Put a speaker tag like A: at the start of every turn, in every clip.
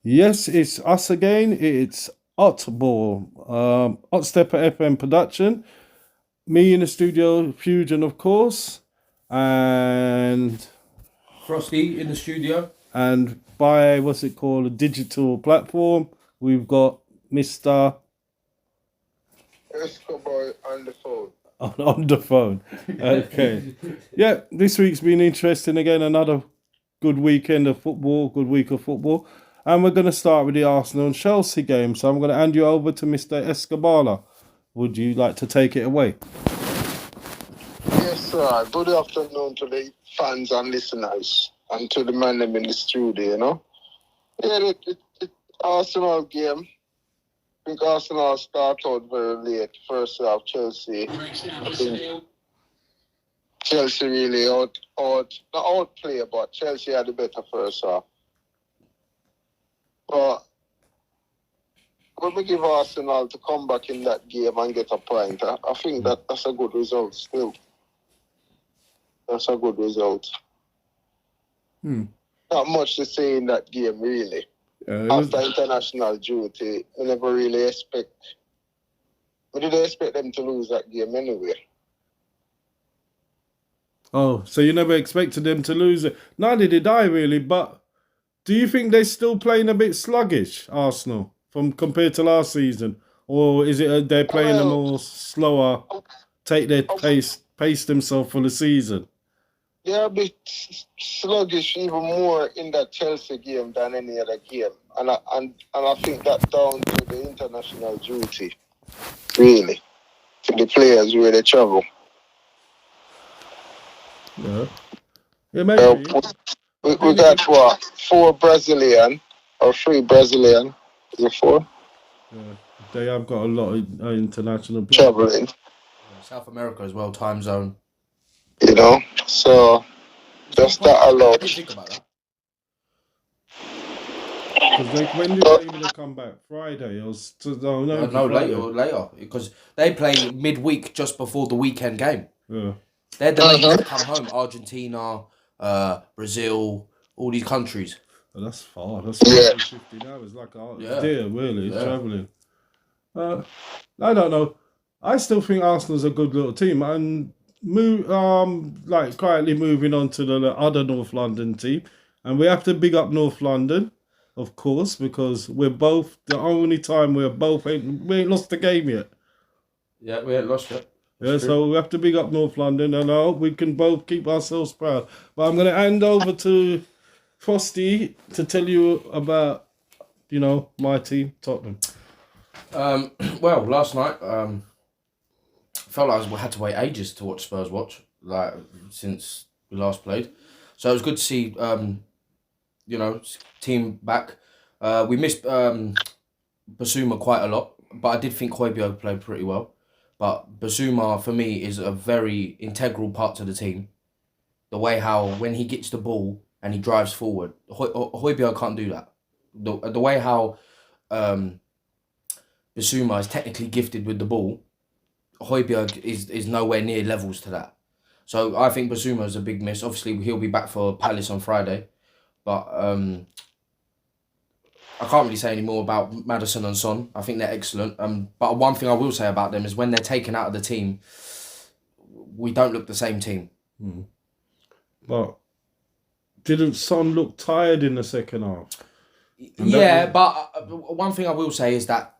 A: Yes, it's us again. It's Hotball, Hotstepper FM production. Me in the studio, Fusion, of course, and
B: Frosty in the studio.
A: and by what's it called, a digital platform. We've got Mister
C: Escobar on the phone.
A: on the phone. Okay, yeah. This week's been interesting again. Another good weekend of football. Good week of football. And we're going to start with the Arsenal and Chelsea game. So I'm going to hand you over to Mr. Escobar. Would you like to take it away?
C: Yes, sir. Good afternoon to the fans and listeners and to the man them in the studio, you know. Yeah, it Arsenal game. I think Arsenal start out very late. First half, Chelsea. I think Chelsea really not outplay, but Chelsea had the better first half. But when we give Arsenal to come back in that game and get a point, I think that's a good result still. That's a good result. Not much to say in that game, really. After international duty, we never really we didn't expect them to lose that game anyway.
A: Oh, so you never expected them to lose it? Neither did I, really. But do you think they're still playing a bit sluggish, Arsenal, from compared to last season? Or is it they're playing a more slower, take their pace themselves for the season?
C: They're a bit sluggish even more in that Chelsea game than any other game. And I think that's down to the international duty, really, to the players where they travel.
A: Yeah. Yeah, maybe.
C: We got what? 4 Brazilian or 3 Brazilian. Is it 4?
A: Yeah. They have got a lot of international players.
C: Traveling.
B: South America as well, time zone.
C: You know, so just that alone.
B: What do you think about that?
A: Because when did they even come back? Friday or
B: No, later, because they play midweek just before the weekend game.
A: Yeah.
B: They're delayed to come home. Argentina, Brazil, all these countries.
A: Oh, that's far. That's 15 hours. Like dear, really traveling. I don't know. I still think Arsenal's a good little team, and quietly moving on to the other North London team, and we have to big up North London, of course, because we're both the only time we ain't lost the game yet.
B: Yeah, we ain't lost it.
A: Yeah, so we have to big up North London, and I hope we can both keep ourselves proud. But I'm going to hand over to Frosty to tell you about, my team, Tottenham.
B: Well, last night, felt like I had to wait ages to watch Spurs since we last played. So it was good to see, team back. We missed Basuma quite a lot, but I did think Højbjerg played pretty well. But Basuma, for me, is a very integral part to the team. The way how, when he gets the ball and he drives forward, Højbjerg can't do that. The way how Basuma is technically gifted with the ball, Højbjerg is nowhere near levels to that. So I think Basuma is a big miss. Obviously, he'll be back for Palace on Friday. But I can't really say any more about Maddison and Son. I think they're excellent. But one thing I will say about them is when they're taken out of the team, we don't look the same team.
A: But didn't Son look tired in the second half?
B: But one thing I will say is that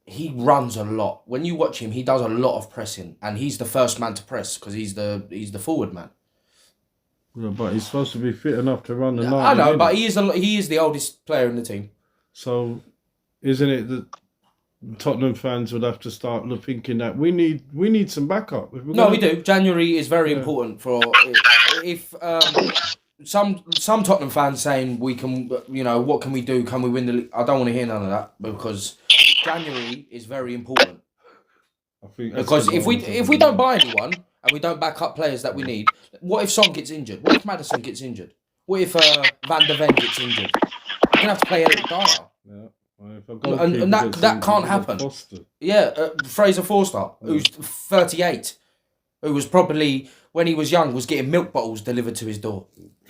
B: he runs a lot. When you watch him, he does a lot of pressing, and he's the first man to press because he's the forward man.
A: Yeah, but he's supposed to be fit enough to run the 90
B: I know,
A: minutes.
B: but he is the oldest player in the team.
A: So, isn't it that Tottenham fans would have to start thinking that we need some backup?
B: We do. January is very important for if some Tottenham fans saying we can, what can we do? Can we win the league? I don't want to hear none of that because January is very important.
A: I think
B: because if we don't buy anyone and we don't back up players that we need, what if Son gets injured? What if Maddison gets injured? What if Van der Ven gets injured? We're gonna have to play Eric Dyer.
A: Yeah.
B: And that can't happen. Fraser Forster, who's 38, who was probably, when he was young, was getting milk bottles delivered to his door.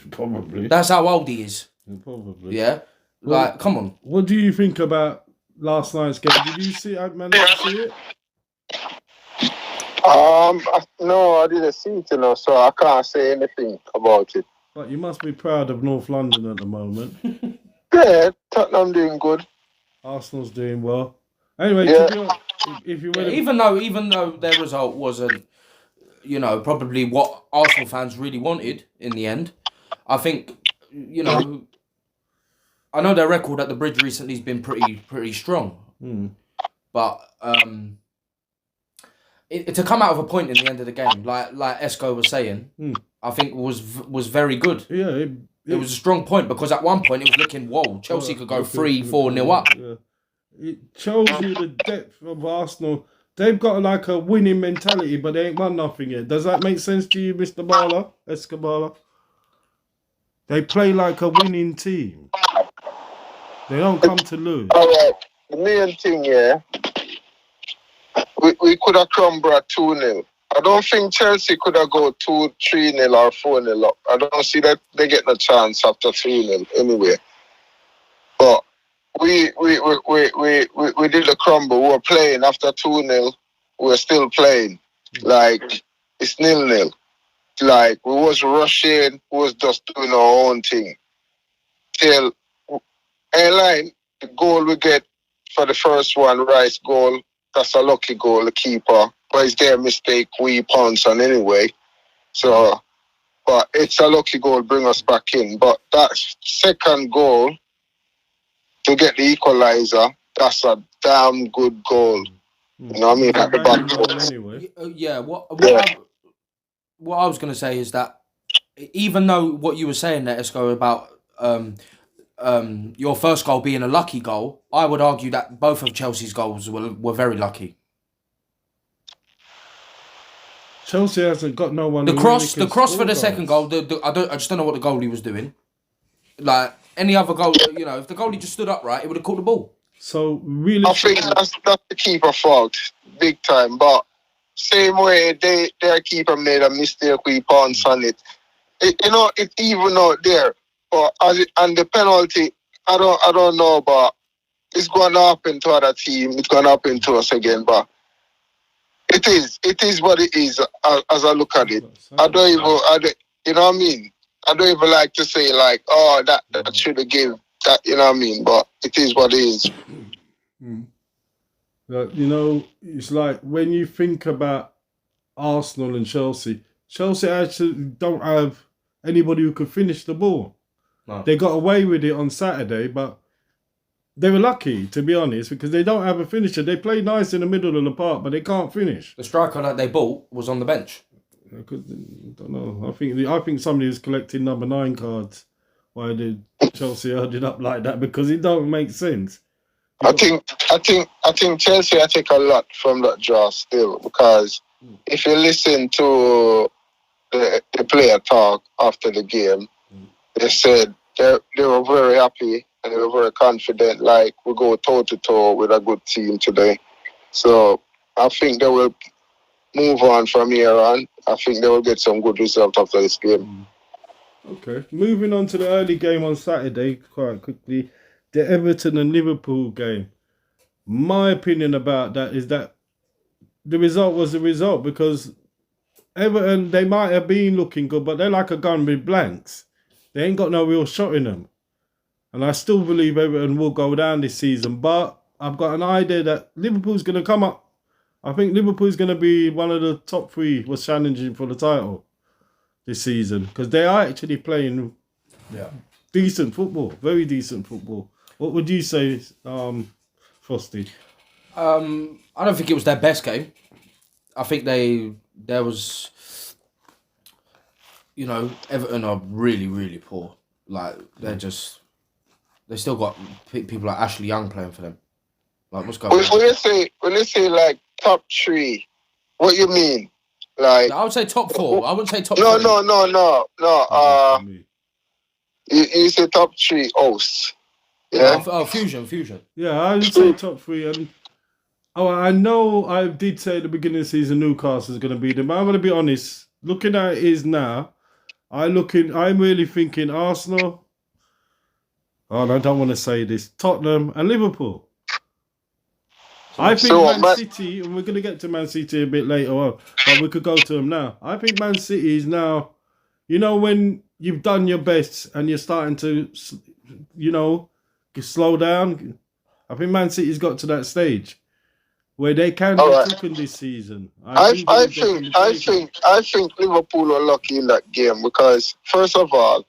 A: Probably.
B: That's how old he is.
A: Probably.
B: Yeah. Like, come on.
A: What do you think about last night's game? Did you see? I managed to see it.
C: No, I didn't see it, so I can't say anything about it.
A: But you must be proud of North London at the moment.
C: Yeah, Tottenham doing good.
A: Arsenal's doing well. Anyway,
C: Yeah.
A: to be honest, if you really,
B: Even though their result wasn't, probably what Arsenal fans really wanted in the end, I think, I know their record at the Bridge recently has been pretty strong. But to come out of a point in the end of the game, like Esco was saying, I think was very good.
A: Yeah,
B: it was a strong point because at one point it was looking, whoa, Chelsea could go 3-4-0 up.
A: Yeah. It shows you the depth of Arsenal. They've got like a winning mentality, but they ain't won nothing yet. Does that make sense to you, Mr. Barla, Escobar? They play like a winning team. They don't come to lose.
C: All right. The main thing, we could have crumbled at 2-0. I don't think Chelsea could have go 2-3-0 or 4-0 up. I don't see that they get a chance after 3-0 anyway. But we did the crumble. We were playing after 2-0. We were still playing. Like, it's 0-0. Like, we was rushing. We was just doing our own thing. Till line, the goal we get for the first one, Rice goal, that's a lucky goal, the keeper. But it's their mistake, we pounce on anyway. So, but it's a lucky goal, bring us back in. But that second goal, to get the equalizer, that's a damn good goal. You know what I mean? At the back.
A: Anyway.
B: Yeah, what I was going to say is that even though what you were saying there, Esco, about your first goal being a lucky goal, I would argue that both of Chelsea's goals were very lucky.
A: Chelsea hasn't got no one.
B: The cross for the second goal. I just don't know what the goalie was doing. Like any other goal, if the goalie just stood upright, it would have caught the ball.
C: So really, I think that's the keeper fault, big time. But same way their keeper made a mistake, we pounced on it. It's even out there. But and the penalty, I don't know, but it's going to happen to other team. It's going to happen to us again, but. It is what it is as I look at it. I don't even, you know what I mean? I don't even like to say like, oh, that should have give that, you know what I mean? But it is what it is.
A: It's like when you think about Arsenal and Chelsea actually don't have anybody who could finish the ball. No. They got away with it on Saturday, but they were lucky, to be honest, because they don't have a finisher. They play nice in the middle of the park, but they can't finish.
B: The striker that they bought was on the bench.
A: I don't know. I think somebody was collecting number 9 cards. Why did Chelsea held it up like that? Because it don't make sense.
C: I think Chelsea take a lot from that draw still, because if you listen to the player talk after the game, they said they were very happy. And they were very confident, like we go toe-to-toe with a good team today. So I think they will move on from here on. I think they will get some good results after this game.
A: Okay. Moving on to the early game on Saturday, quite quickly. The Everton and Liverpool game. My opinion about that is that the result was the result, because Everton, they might have been looking good, but they're like a gun with blanks. They ain't got no real shot in them. And I still believe Everton will go down this season. But I've got an idea that Liverpool's going to come up. I think Liverpool's going to be one of the top 3 was challenging for the title this season. Because they are actually playing decent football. Very decent football. What would you say, Frosty?
B: I don't think it was their best game. I think there was... Everton are really, really poor. Like, they still got people like Ashley Young playing for them. Like, what's going on?
C: When you say like top 3, what you mean? Like,
B: I would say top 4. I wouldn't say top 3.
C: No. You say top 3 hosts. Yeah.
B: Fusion.
A: Yeah, I would say top 3. And I know I did say at the beginning of the season Newcastle is going to be them. I'm going to be honest. Looking at it is now, I'm really thinking Arsenal, Oh, I don't want to say this. Tottenham and Liverpool. I think
C: So,
A: Man
C: Man-
A: City, and we're going to get to Man City a bit later on, but we could go to them now. I think Man City is now, you know, when you've done your best and you're starting to, you know, slow down. I think Man City's got to that stage where they can
C: All
A: be
C: right.
A: cooking this season.
C: I
A: they can be taking-
C: I think Liverpool were lucky in that game because first of all,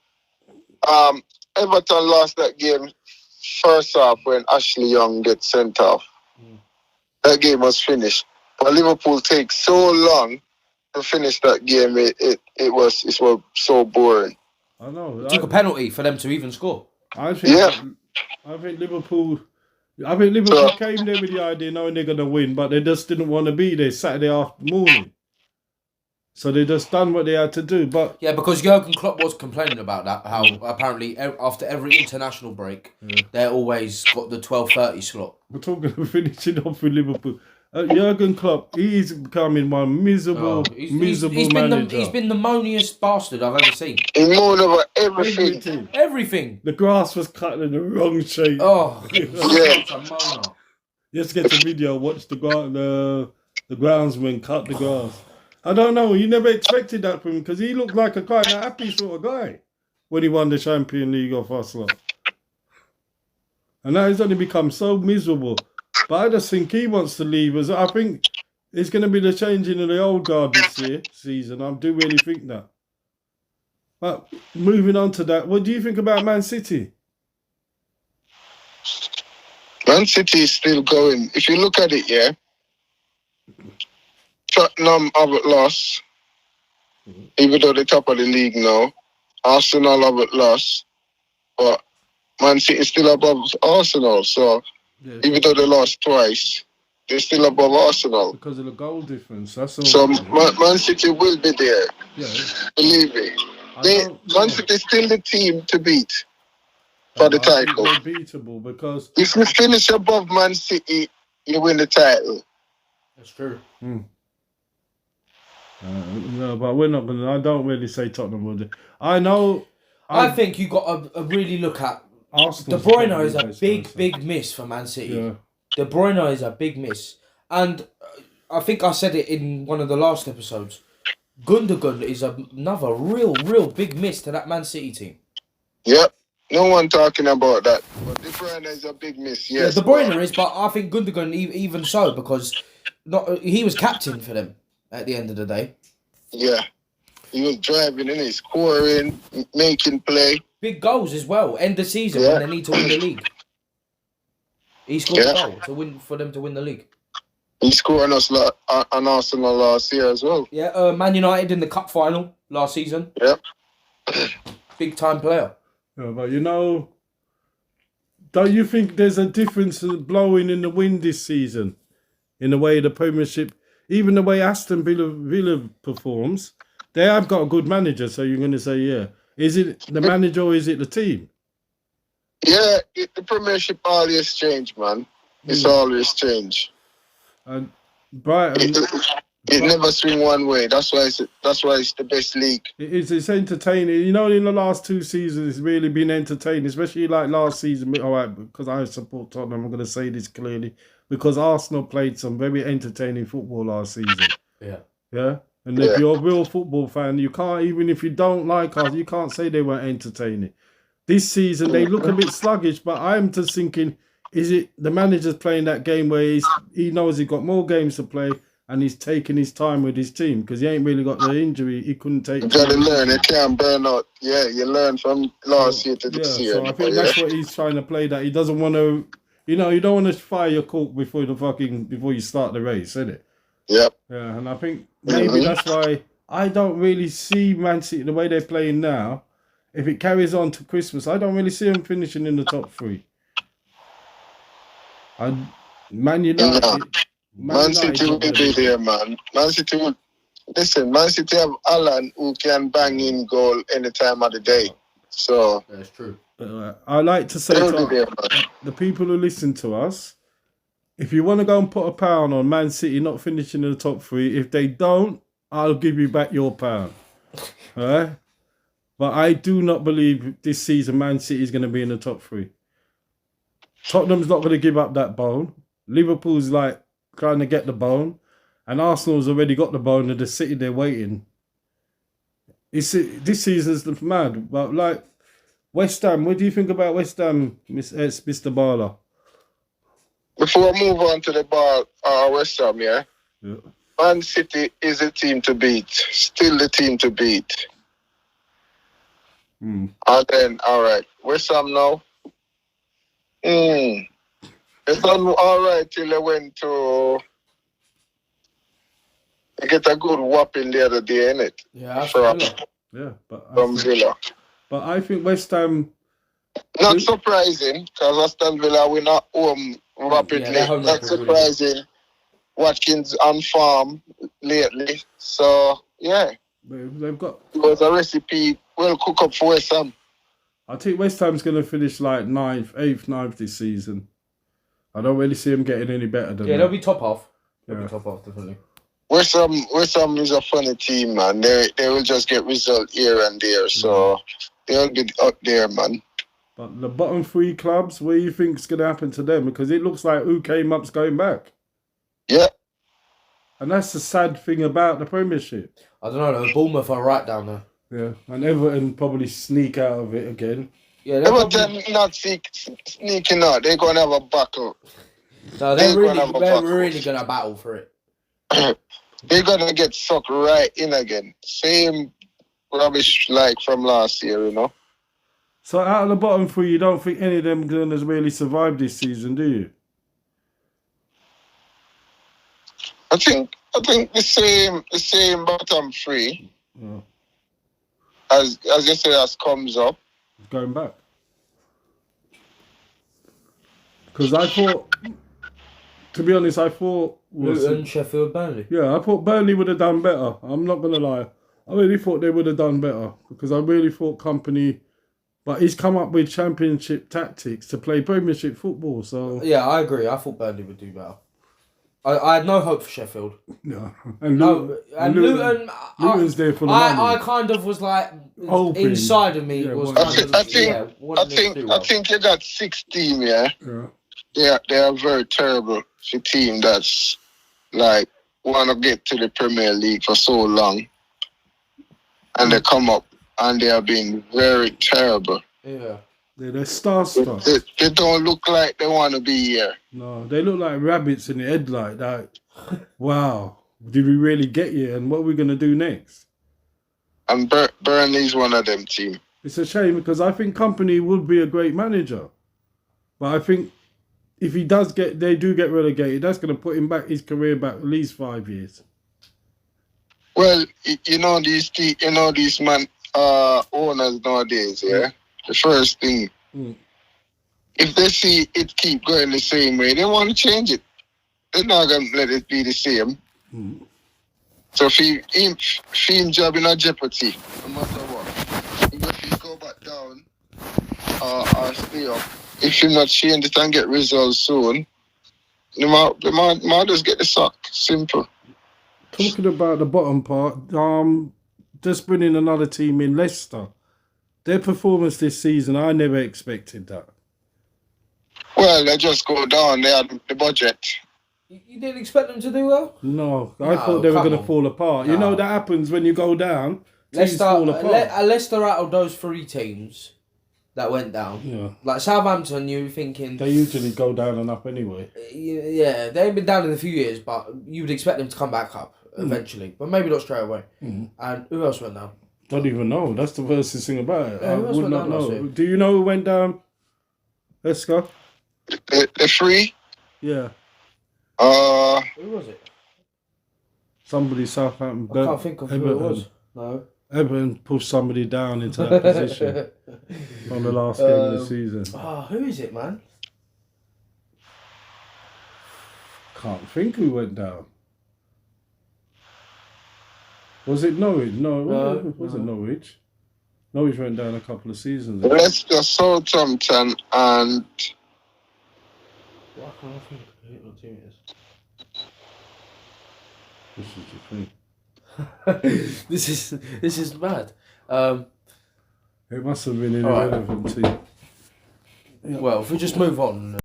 C: Everton lost that game first half when Ashley Young gets sent off. That game was finished. But Liverpool takes so long to finish that game. It was so boring.
A: I know.
B: It took a penalty for them to even score.
A: I think
C: Yeah.
A: I think Liverpool came there with the idea knowing they're gonna win, but they just didn't want to be there Saturday afternoon. So they just done what they had to do. But
B: Yeah, because Jurgen Klopp was complaining about that, how apparently after every international break, they're always got the 12:30 slot.
A: we're talking finishing off with Liverpool. Jurgen Klopp, he's becoming one miserable manager.
B: He's been the moaniest bastard I've ever seen.
C: He moaned over everything.
B: Everything.
A: The grass was cut in the wrong shape.
B: Oh,
C: Yeah.
B: such a moaner.
A: Just get the video, watch the groundsman cut the grass. I don't know. You never expected that from him because he looked like a quite a happy sort of guy when he won the Champions League off Arsenal. And now he's only become so miserable. But I just think he wants to leave. I think it's going to be the changing of the old guard this season. I do really think that. But moving on to that, what do you think about Man City?
C: Man City is still going. If you look at it, yeah, Tottenham have lost, even though they're top of the league now. Arsenal have lost, but Man City is still above Arsenal. So even though they lost twice, they're still above Arsenal.
A: Because of the goal difference. That's all.
C: So Man City will be there.
A: Yeah.
C: Believe me. Man City is still the team to beat for the title.
A: They're beatable because
C: If you finish above Man City, you win the title.
B: That's true.
A: No, but we're not gonna. I don't really say Tottenham will do. I know.
B: I think you got to really look at
A: Arsenal.
B: De Bruyne is a big miss for Man City.
A: Yeah.
B: De Bruyne is a big miss, and I think I said it in one of the last episodes. Gundogan is another real big miss to that Man City team.
C: Yep. No one talking about that. But De Bruyne is a big miss, yes.
B: Yeah, De Bruyne is, but I think Gundogan even so because he was captain for them at the end of the day.
C: Yeah. He was driving and he's scoring, making play.
B: Big goals as well. End the season when they need to win the league. He scored a goal for them to win the league.
C: He scored on Arsenal last year as well.
B: Yeah, Man United in the cup final last season.
C: Yep.
B: Big time player.
A: Yeah, but you know, don't you think there's a difference blowing in the wind this season? In the way the Premiership, even the way Aston Villa performs, they have got a good manager, so you're going to say, yeah. Is it the manager or is it the team?
C: Yeah, the Premiership always change, man. It's always change.
A: And Brighton,
C: it never swing one way. That's why it's the best league.
A: It's entertaining. You know, in the last 2 seasons, it's really been entertaining, especially like last season. All right, because I support Tottenham, I'm going to say this clearly. Because Arsenal played some very entertaining football last season. Yeah? And if you're a real football fan, you can't, even if you don't like us, you can't say they weren't entertaining. This season, they look a bit sluggish, but I'm just thinking, is it the manager's playing that game where he knows he's got more games to play and he's taking his time with his team because he ain't really got the injury. He couldn't take.
C: You got to learn. It can't burn out. Yeah, you learn from last year to this year.
A: So I think that's what he's trying to play. That he doesn't want to, you don't want to fire your cork before you start the race, isn't it?
C: Yep.
A: Yeah, and I think maybe that's why I don't really see Man City the way they're playing now. If it carries on to Christmas, I don't really see them finishing in the top 3. Man United.
C: Man City will be there, man. Man City will. Listen, Man City have Alan who can bang in goal any time of the day. So
B: that's true.
A: I like to say to the people who listen to us, if you want to go and put a pound on Man City not finishing in the top 3, if they don't, I'll give you back your pound. All right? But I do not believe this season Man City is going to be in the top 3. Tottenham's not going to give up that bone. Liverpool's like trying to get the bone. And Arsenal's already got the bone and they're sitting there waiting. This season's mad. But like West Ham, what do you think about West Ham, Mr. Barler?
C: Before I move on to the West Ham, yeah? Man City is a team to beat. Still the team to beat. And then, all right, West Ham now. It's done all right till they went to... They get a good whopping the other day, innit?
B: Yeah,
C: from Villa.
A: But I think West Ham...
C: Not surprising, because Aston Villa win at home rapidly. Not surprising. Watkins on form lately. So, yeah.
A: They've got...
C: It was a recipe well cook up for West Ham.
A: I think West Ham's going to finish like 8th, 9th this season. I don't really see them getting any better than that.
B: They'll be top half. They'll be top half, definitely.
C: West Ham is a funny team, man. They will just get results here and there. So, they'll be up there, man.
A: But the bottom 3 clubs, what do you think is going to happen to them? Because it looks like who came up's going back.
C: Yeah.
A: And that's the sad thing about the Premiership.
B: I don't know, though. Bournemouth are right down there.
A: Yeah, and Everton probably sneak out of it again.
B: Yeah,
C: Everton not sneaking out. They're going to have a battle.
B: No, they're really going to battle for it.
C: They're going to get sucked right in again. Same rubbish like from last year, you know.
A: So out of the bottom 3, you don't think any of them are going to really survive this season, do you?
C: I think the same bottom 3 as you say as comes up.
A: Going back. Because I thought, to be honest,
B: Luton, Sheffield, Burnley.
A: Yeah, I thought Burnley would have done better. I'm not going to lie. I really thought they would have done better because I really thought Company... But he's come up with championship tactics to play Premiership football, so...
B: Yeah, I agree. I thought Burnley would do better. I had no hope for Sheffield.
A: Yeah.
B: Luton's
A: there for the money.
B: I kind of was like... Hoping. Inside of me was
C: I think you got 6 teams, yeah? They are very terrible. It's a team that's like want to get to the Premier League for so long. And they come up and they have been very terrible.
B: Yeah.
A: They're star-stuffed.
C: They don't look like they want to be here.
A: No, they look like rabbits in the headlight. Like, wow, did we really get here? And what are we going to do next?
C: And Burnley's one of them teams.
A: It's a shame because I think Company would be a great manager. But I think if they do get relegated, that's going to put him back, his career back at least 5 years.
C: Well, these owners nowadays, yeah? The first thing, if they see it keep going the same way, they want to change it. They're not going to let it be the same. So if job in a jeopardy, no matter what, even if you go back down or stay up, if you not change it and get results soon, they might just get the sack. Simple.
A: Talking about the bottom part, just bringing another team in, Leicester. Their performance this season, I never expected that.
C: Well, they just go down. They had the budget.
B: You didn't expect them to do well?
A: No, I thought they were going to fall apart. No. You know that happens when you go down. Teams fall apart.
B: Leicester out of those 3 teams that went down. Like Southampton, you were thinking...
A: They usually go down and up anyway.
B: Yeah, they've been down in a few years, but you would expect them to come back up eventually. But maybe not straight away. And who else went down?
A: Don't even know. That's the worst thing about it.
B: Yeah,
A: I would not know. Do you know who went down? Let's go.
C: The 3?
A: Yeah.
B: Who was it?
A: Somebody Southampton.
B: I can't think of who it was. No.
A: Everton pushed somebody down into that position on the last game of the season.
B: Who is it, man?
A: Can't think who went down. Was it Norwich? No, it wasn't Norwich. Norwich went down a couple of seasons ago.
C: Leicester, Southampton, and...
B: What can't I think what team it is?
A: This is the thing.
B: This is mad.
A: It must have been
B: All right.
A: irrelevant to you.
B: Well, if we just move on.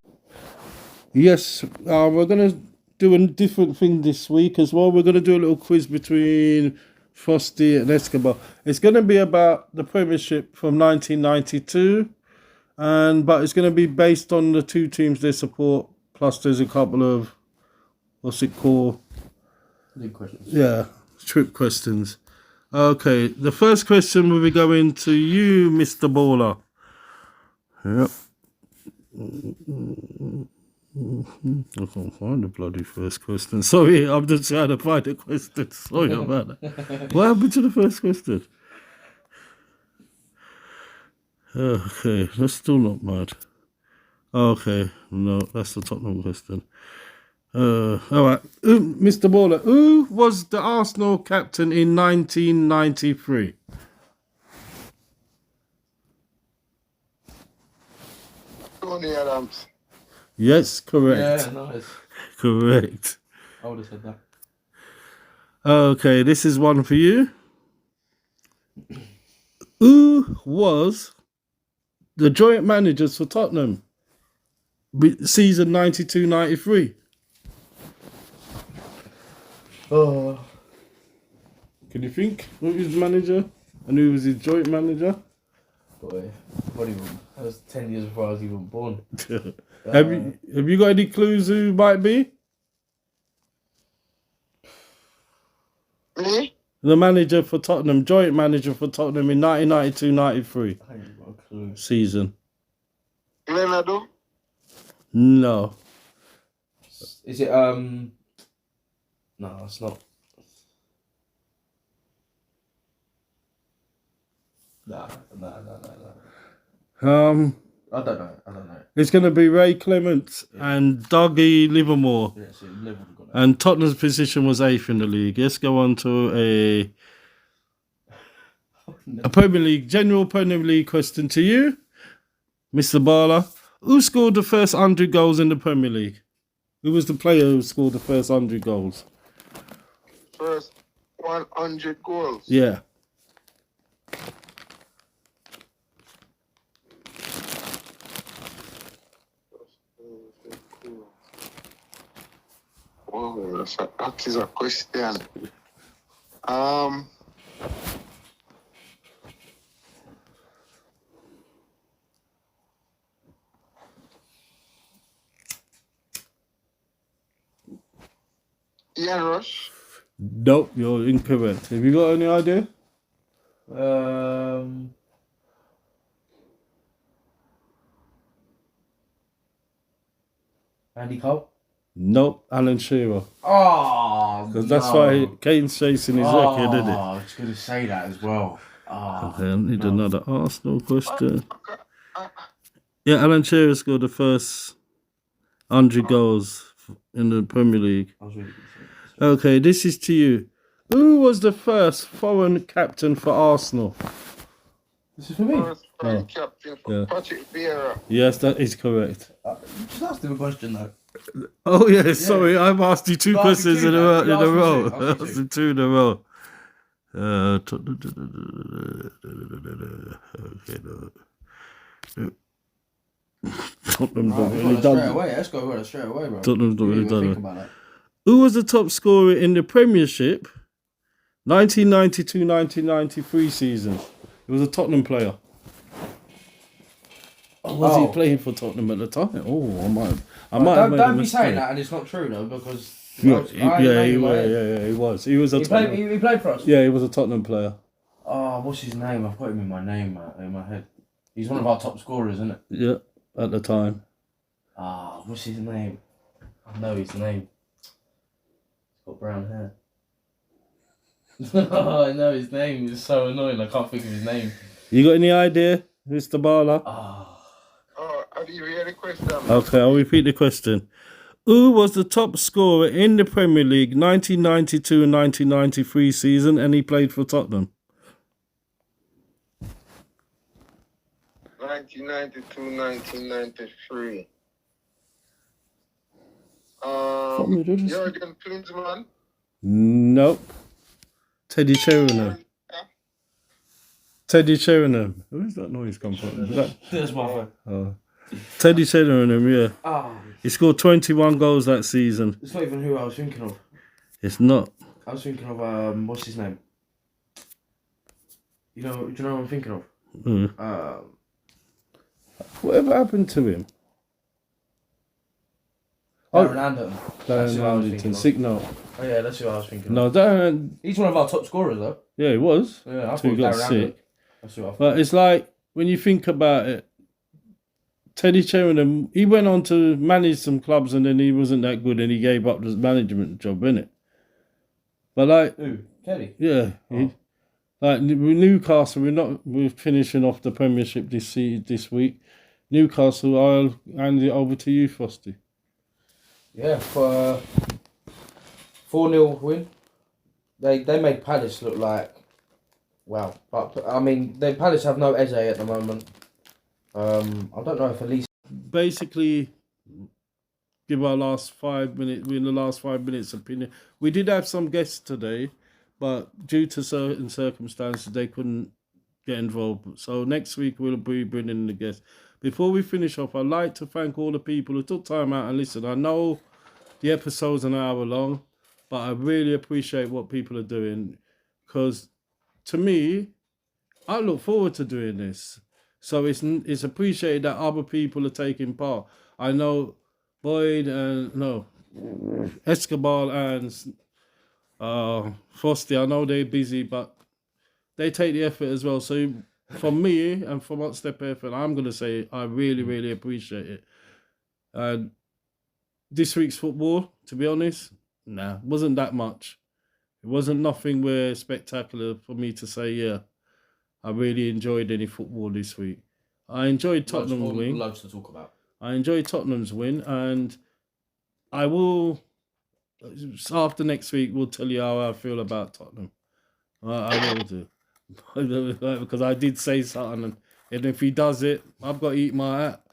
A: Yes, we're going to do a different thing this week as well. We're going to do a little quiz between Frosty and Escobar. It's going to be about the Premiership from 1992, but it's going to be based on the two teams they support. Plus, there's a couple of what's it called?
B: League questions.
A: Yeah, trip questions. Okay, the first question will be going to you, Mr. Baller. Yep. I can't find the bloody first question. Sorry, I'm just trying to find the question. Sorry about that. What happened to the first question? Okay, that's still not mad. Okay, no, that's the Tottenham question. All right, Mr. Baller, who was the Arsenal captain in 1993?
C: Tony Adams.
A: Yes, correct.
B: Yeah, nice.
A: Correct.
B: I would have said that.
A: Okay, this is one for you. Who was the joint managers for Tottenham season 92-93?
B: Oh.
A: Can you think who was his manager and who was his joint manager?
B: Boy, what even? That was 10 years before I was even born.
A: Have you got any clues who it might be?
C: Me?
A: The manager for Tottenham, joint manager for Tottenham in 1992-93
B: I ain't got a clue.
A: season.
C: Leonardo?
A: No.
B: Is it, no, it's not. Nah. I don't know.
A: It's going to be Ray Clements and Dougie Livermore.
B: Yeah, so you never got that.
A: And Tottenham's position was 8th in the league. Let's go on to a Premier League, general Premier League question to you, Mr. Barla. Who scored the first 100 goals in the Premier League? Who was the player who scored the first 100 goals?
C: First 100 goals.
A: Yeah.
C: Oh, that is a question. Ian Rush.
A: Nope, you're incorrect. Have you got any idea?
B: Andy Cole?
A: Nope, Alan Shearer.
B: Oh,
A: Because that's why Kane's chasing his record, isn't it?
B: I was going to say that as well.
A: Okay, I need another Arsenal question. Yeah, Alan Shearer scored the first 100 goals in the Premier League.
B: I was really going to say that.
A: Okay, this is to you. Who was the first foreign captain for Arsenal?
B: This is for me.
C: First captain for
A: Yeah.
C: Patrick Vieira.
A: Yes, that is correct.
B: Just asked him a question though.
A: Oh, yeah, sorry, I've asked you two
B: You asked me
A: questions
B: two,
A: in a
B: man.
A: row.
B: You asked me two.
A: I
B: Asked me
A: asked you two in a row. Okay, no. Tottenham don't really
B: Straight
A: done.
B: away. Let's go with it straight away, bro.
A: Tottenham's not
B: You
A: really
B: didn't even
A: done
B: think
A: it.
B: about that.
A: Who was the top scorer in the Premiership 1992-1993 season? He was a Tottenham player. Or was he playing for Tottenham at the time? Oh, I might have made a
B: Don't be
A: mistake.
B: saying that, and it's not true though, because
A: He was. He was a
B: He
A: Tottenham.
B: played for us.
A: Yeah, he was a Tottenham player.
B: Oh, what's his name? I've got him in my name, in my head. He's one of our top scorers, isn't it?
A: Yeah, at the time.
B: Ah, what's his name? I know his name. He's got brown hair. I know his name. It's so annoying. I can't think of his name.
A: You got any idea, Mr. Barla?
B: Ah.
C: Oh, have you heard the question?
A: Okay, I'll repeat the question. Who was the top scorer in the Premier League 1992 and 1993 season, and he played for Tottenham?
C: 1992, 1993. Jurgen Klinsmann.
A: Nope. Teddy Sheringham. Teddy Sheringham. Where's that noise come from? Is that,
B: That's my phone.
A: oh. Teddy Sheringham, yeah.
B: Ah,
A: He scored 21 goals that season.
B: it's not even who I was thinking of.
A: It's not.
B: I was thinking of what's his name? Do you know what I'm thinking of?
A: Mm. Whatever happened to him?
B: Darren Anderton. That's
A: Darren
B: who I was thinking
A: Anderton.
B: of.
A: Sick note.
B: Oh yeah, that's who I was thinking
A: No,
B: of.
A: Darren.
B: He's one of our top scorers though.
A: Yeah, he was.
B: Yeah, I
A: Till he
B: thought
A: got
B: Darren
A: sick.
B: Anderton. That's who I thought.
A: But it's like, when you think about it, Teddy Sheringham, he went on to manage some clubs and then he wasn't that good and he gave up the management job, innit? But like,
B: Who? Kelly.
A: yeah,
B: Oh.
A: like with Newcastle, we're finishing off the Premiership this week. Newcastle, I'll hand it over to you, Frosty.
B: Yeah, for 4-0 win. They made Palace look like wow. But I mean, the Palace have no Eze at the moment. I don't know if Elise.
A: Basically, give our last 5 minutes, in the last 5 minutes opinion. We did have some guests today, but due to certain circumstances, they couldn't get involved. So next week, we'll be bringing the guests. Before we finish off, I'd like to thank all the people who took time out and listened. I know the episode's an hour long, but I really appreciate what people are doing because, to me, I look forward to doing this. So it's appreciated that other people are taking part. I know Boyd and Escobar and Frosty. I know they're busy, but they take the effort as well. So from me and from HOTSTEPPER, I'm gonna say I really, really appreciate it. And this week's football, to be honest, wasn't that much. It wasn't nothing where spectacular for me to say, yeah, I really enjoyed any football this week. I enjoyed Tottenham's win.
B: Loads to talk about.
A: I enjoyed Tottenham's win, and I will, after next week, we'll tell you how I feel about Tottenham. I will do. Because I did say something, and if he does it, I've got to eat my hat.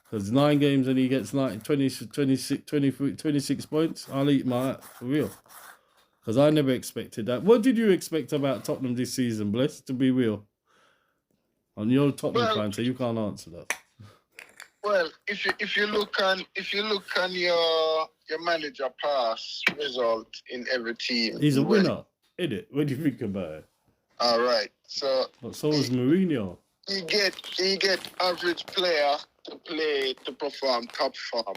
A: Because 9 games and he gets 26 points, I'll eat my hat, for real. Because I never expected that. What did you expect about Tottenham this season, Bless, to be real? And you're a Tottenham fan, so you can't answer that.
C: Well, if you look on your manager pass result in every team,
A: He's a winner, isn't it? What do you think about it?
C: All right, so
A: But so is Mourinho.
C: you get average player to perform top form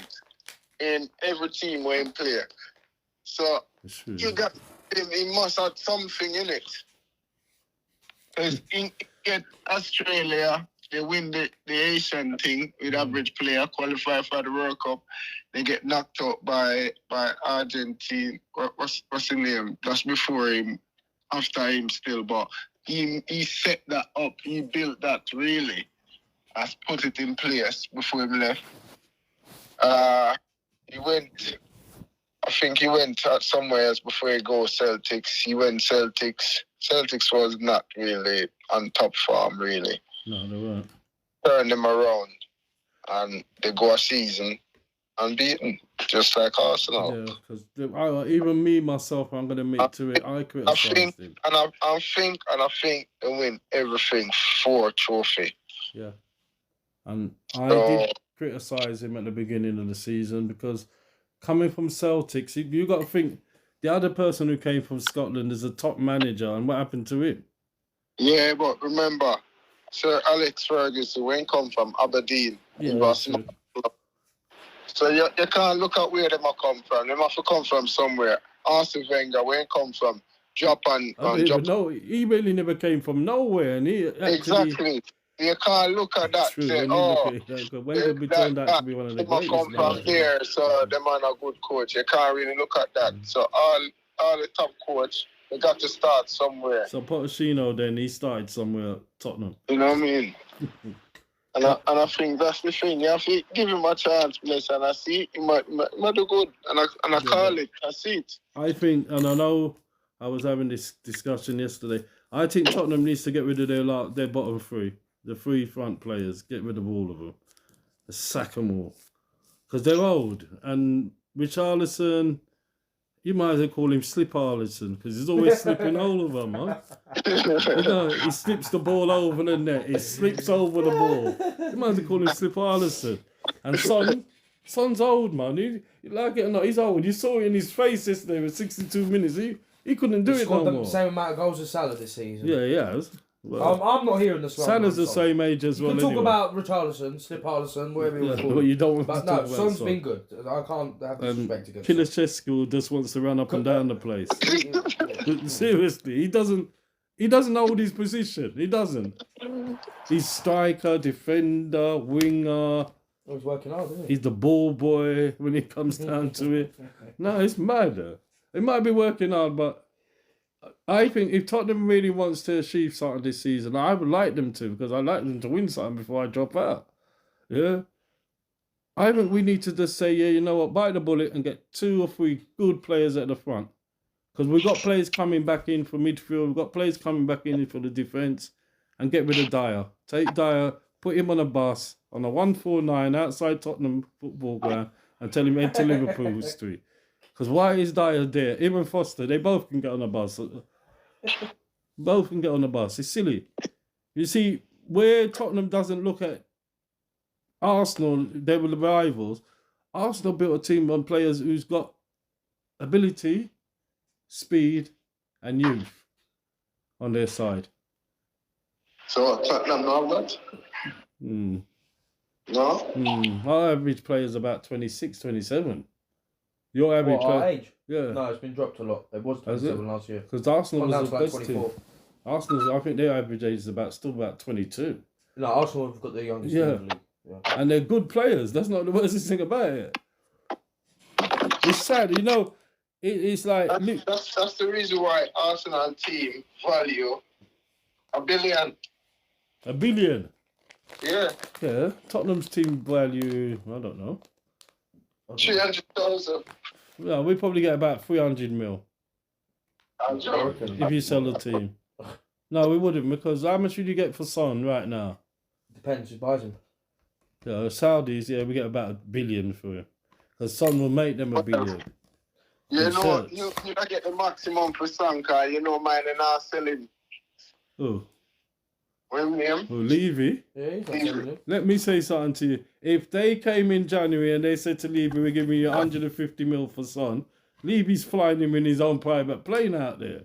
C: in every team where he play. So you got him. He must have something in it. Because in get Australia, they win the Asian thing with average player, qualify for the World Cup. They get knocked out by Argentina. What's his name? Just before him, after him still. But he set that up. He built that really. Has put it in place before he left. He went. I think he went somewhere else before he go Celtics. He went Celtics. Celtics was not really on top form, really.
A: No, they weren't.
C: Turn them around, and they go a season unbeaten, just like Arsenal.
A: Yeah, because even me, myself, I'm going to admit to it, I criticised him.
C: I think they win everything for trophy.
A: Yeah. And I did criticise him at the beginning of the season because coming from Celtics, you got to think the other person who came from Scotland is a top manager, and what happened to him?
C: Yeah, but remember, Sir Alex Ferguson, when he come from Aberdeen, he was small. So you can't look at where they might come from. They must have come from somewhere. Arsene Wenger, where he come from, Japan.
A: No, he really never came from nowhere, and he actually,
C: exactly. You can't look at that.
A: True,
C: Say,
A: Wenger be turned out to be one of the greatest.
C: Come from there, so the man a good coach. You can't really look at that. So all the top coach, they got to start somewhere.
A: So Pochettino, then he started somewhere at Tottenham.
C: You know what I mean? And I think that's the thing. You have to give him a chance, please. And I see he might do good. And I call it. I see it.
A: I think, and I know I was having this discussion yesterday. I think Tottenham needs to get rid of their bottom three. The 3 front players, get rid of all of them. Sack them all. Because they're old. And Richarlison, You might as well call him Slip Arlison because he's always slipping all over, man. You know, he slips the ball over the net. He slips over the ball. You might as well call him Slip Arlison. And Son's old, man. He like it or not, he's old. You saw it in his face yesterday with 62 minutes. He couldn't do
B: He
A: it no
B: scored
A: more.
B: the same amount of goals as Salah this season.
A: Yeah, he has. Well,
B: I'm not hearing the slang.
A: Salah's the same age as
B: You
A: well.
B: can talk
A: anyway.
B: about Richarlison, Slip Arlison, whatever you want to call
A: But
B: him.
A: you don't want
B: But
A: to
B: no,
A: talk about
B: Son's
A: Son.
B: been good. I can't have disrespect against him.
A: Pilashescu just wants to run up and down the place. Seriously, he doesn't hold his position. He doesn't. He's striker, defender, winger.
B: He's working hard, isn't he?
A: He's the ball boy when it comes down to it. No, it's mad. It might be working hard, but I think if Tottenham really wants to achieve something this season, I would like them to, because I like them to win something before I drop out. Yeah. I think we need to just say, yeah, you know what, bite the bullet and get 2 or 3 good players at the front. Because we've got players coming back in for midfield, we've got players coming back in for the defence, and get rid of Dyer. Take Dyer, put him on a bus, on a 149 outside Tottenham football ground, and tell him head to Liverpool Street. Because why is Dyer there? Him and Foster, they both can get on a bus. Both can get on a bus. It's silly. You see, where Tottenham doesn't look at Arsenal, they were the rivals. Arsenal built a team on players who's got ability, speed, and youth on their side.
C: So Tottenham know that? No?
A: Our average player is about 26, 27. Your average
B: What, our
A: player,
B: age?
A: yeah.
B: No, it's been dropped a lot. It was 27 last year.
A: Because Arsenal
B: Gone down
A: was
B: to
A: the
B: like
A: best team.
B: 24.
A: Arsenal's, I think their average age is still about 22.
B: No, Arsenal have got the youngest team in the league. Yeah.
A: And they're good players. That's not the worst thing about it. It's sad, you know. It's like
C: That's the reason why Arsenal team value $1 billion.
A: $1 billion.
C: Yeah.
A: Yeah, Tottenham's team value, I don't know.
C: 300,000.
A: Yeah, we probably get about 300 mil
C: I'm joking.
A: if you sell the team. No, we wouldn't, because how much would you get for Son right now?
B: Depends who buys him.
A: Yeah, Saudis, yeah, we get about $1 billion for him. Because Son will make them $1 billion.
C: You
A: In
C: know,
A: shirts.
C: you get the maximum for Sanka. You know, mine and not selling.
A: Oh,
C: What do you mean?
A: Levy.
B: Yeah, he's not selling it.
A: Let me say something to you. If they came in January and they said to Levy, we're giving you 150 mil for Son, Levy's flying him in his own private plane out there.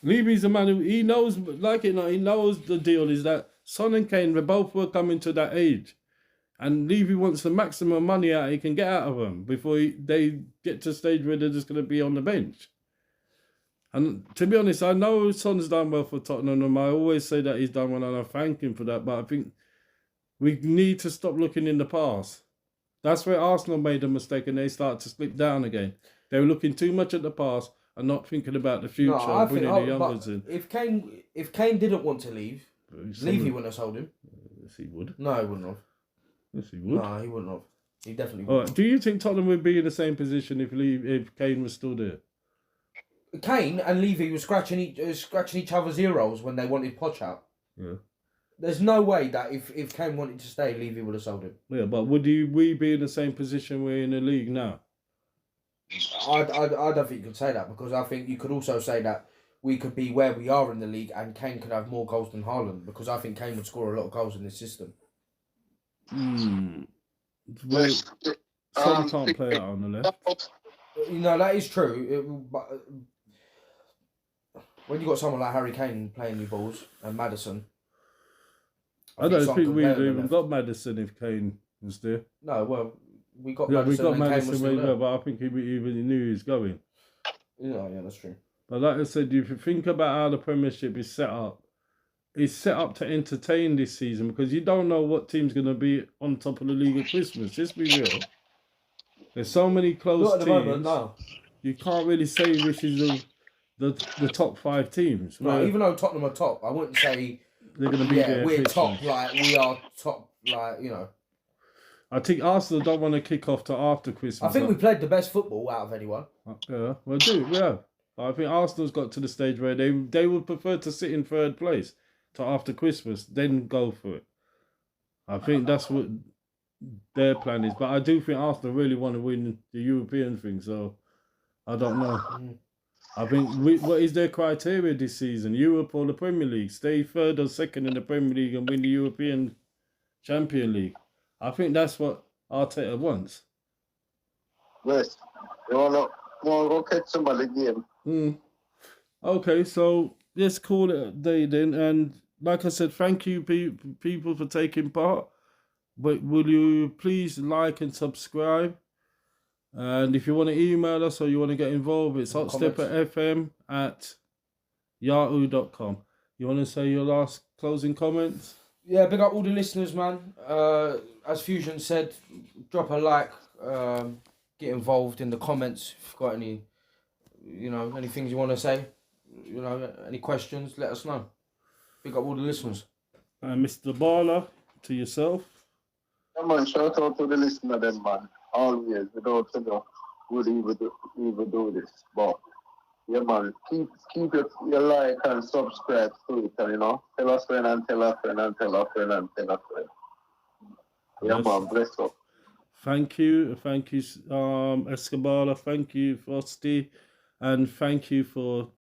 A: Levy's a man who, he knows, like it or not, he knows the deal is that Son and Kane, they both were coming to that age. And Levy wants the maximum money out he can get out of them before they get to a stage where they're just going to be on the bench. And to be honest, I know Son's done well for Tottenham, and I always say that he's done well, and I thank him for that. But I think we need to stop looking in the past. That's where Arsenal made a mistake, and they started to slip down again. They were looking too much at the past and not thinking about the future
B: No, I
A: and
B: think,
A: bringing the youngers in.
B: if Kane didn't want to leave, Levy wouldn't have sold him.
A: Yes, he would.
B: No, he wouldn't have.
A: Yes, he would.
B: No, he wouldn't have. He definitely
A: All
B: wouldn't.
A: right. Do you think Tottenham would be in the same position if Kane was still there?
B: Kane and Levy were scratching each other's ear-rolls when they wanted Poch out.
A: Yeah.
B: There's no way that if Kane wanted to stay, Levy would have sold him.
A: Yeah, but we be in the same position we're in the league now?
B: I don't think you could say that, because I think you could also say that we could be where we are in the league and Kane could have more goals than Haaland, because I think Kane would score a lot of goals in this system.
A: Well, Son can't play out on the left.
B: You know, that is true. But when you got someone like Harry Kane playing you balls and Maddison,
A: I don't
B: Son
A: think
B: could
A: we'd
B: play on the
A: even
B: left.
A: got Madison if Kane was there.
B: No, well, we got
A: Yeah,
B: Maddison
A: we got
B: and Kane was
A: Madison
B: still
A: way
B: there.
A: there, but I think he even knew he was going.
B: Yeah, that's true.
A: But like I said, if you think about how the Premiership is set up, it's set up to entertain this season, because you don't know what team's going to be on top of the league at Christmas. Just be real. There's so many close
B: Not at the
A: teams.
B: moment, no.
A: You can't really say which is the top 5 teams.
B: No,
A: Where
B: even though Tottenham are top, I wouldn't say
A: they're going to be there.
B: we're
A: at
B: top,
A: Christmas.
B: like we are top, like, you know.
A: I think Arsenal don't want to kick off to after Christmas.
B: I think we played the best football out of anyone.
A: Yeah, well, we have. I think Arsenal's got to the stage where they would prefer to sit in third place to after Christmas, then go for it. I think that's what their plan is. But I do think Arsenal really want to win the European thing. So I don't know. I think what is their criteria this season? Europe or the Premier League? Stay third or second in the Premier League and win the European Champion League. I think that's what Arteta wants.
C: Yes. You wanna go catch somebody game.
A: Okay, so let's call it a day then. And like I said, thank you people for taking part. But will you please like and subscribe? And if you want to email us or you want to get involved, it's hotstepperfm@yahoo.com. You want to say your last closing comments?
B: Yeah, big up all the listeners, man. As Fusion said, drop a like, get involved in the comments. If you've got any, any things you want to say, any questions, let us know. Big up all the listeners.
A: And Mr. Barla, to yourself.
C: Yeah, man, shout out to the listener then, man. Always, without would even do this. But yeah, man, keep your like and subscribe to it, and tell a friend and tell a friend and tell a friend and tell a friend. Yeah,
A: Yes.
C: man, bless up.
A: Thank you, Escobar. Thank you, Frosty, and thank you for